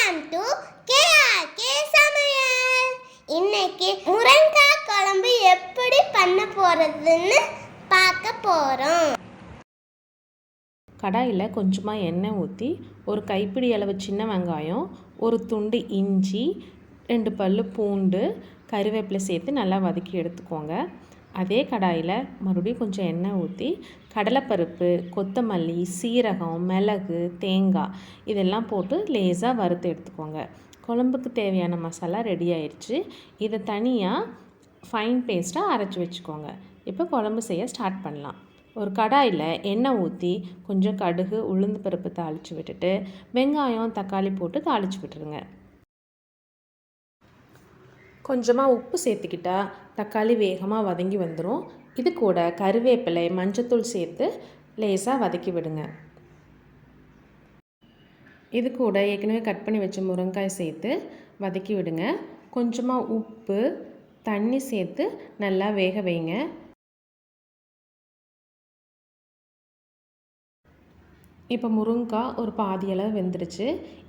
Welcome to KRK சமையல். இன்னைக்கு முருங்கைக்காய் குழம்பு எப்படி பண்ண போறதுன்னு பார்க்க போறோம். கடாயில் கொஞ்சமாக எண்ணெய் ஊற்றி ஒரு கைப்பிடி அளவு சின்ன வெங்காயம், ஒரு துண்டு இஞ்சி, 2 பல்லு பூண்டு, கருவேப்பிலை சேர்த்து நல்லா வதக்கி எடுத்துக்கோங்க. அதே கடாயில் மறுபடியும் கொஞ்சம் எண்ணெய் ஊற்றி கடலைப்பருப்பு, கொத்தமல்லி, சீரகம், மிளகு, தேங்காய் இதெல்லாம் போட்டு லேசாக வறுத்து எடுத்துக்கோங்க. குழம்புக்கு தேவையான மசாலா ரெடி ஆயிடுச்சு. இதை தனியாக ஃபைன் பேஸ்ட்டாக அரைச்சி வச்சுக்கோங்க. இப்போ குழம்பு செய்ய ஸ்டார்ட் பண்ணலாம். ஒரு கடாயில் எண்ணெய் ஊற்றி கொஞ்சம் கடுகு, உளுந்து பருப்பு தாளித்து விட்டுட்டு வெங்காயம், தக்காளி போட்டு தாளித்து விட்டுருங்க. கொஞ்சமாக உப்பு சேர்த்துக்கிட்டால் தக்காளி வேகமாக வதங்கி வந்துடும். இது கூட கருவேப்பிலை, மஞ்சத்தூள் சேர்த்து லேசாக வதக்கி விடுங்க. இது கூட ஏற்கனவே கட் பண்ணி வச்ச முருங்கைக்காய் சேர்த்து வதக்கி விடுங்க. கொஞ்சமாக உப்பு, தண்ணி சேர்த்து நல்லா வேக வைங்க. இப்போ முருங்கைக்காய் ஒரு பாதி அளவு வெந்துடுச்சு.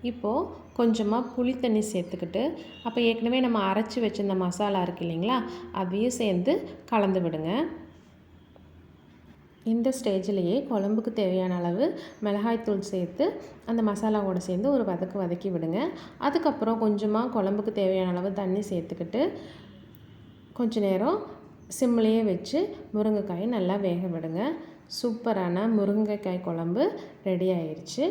இப்போது கொஞ்சமாக புளி தண்ணி சேர்த்துக்கிட்டு அப்போ ஏற்கனவே நம்ம அரைச்சி வச்சிருந்த மசாலா இருக்குது இல்லைங்களா, அதையும் சேர்ந்து கலந்து விடுங்க. இந்த ஸ்டேஜிலேயே குழம்புக்கு தேவையான அளவு மிளகாய்த்தூள் சேர்த்து அந்த மசாலாவோடு சேர்ந்து ஒரு வதக்கி விடுங்க. அதுக்கப்புறம் கொஞ்சமாக குழம்புக்கு தேவையான அளவு தண்ணி சேர்த்துக்கிட்டு கொஞ்ச நேரம் சிம்லேயே வச்சு முருங்கைக்காயை நல்லா வேக விடுங்க. சூப்பரான முருங்கைக்காய் குழம்பு ரெடி ஆயிடுச்சு.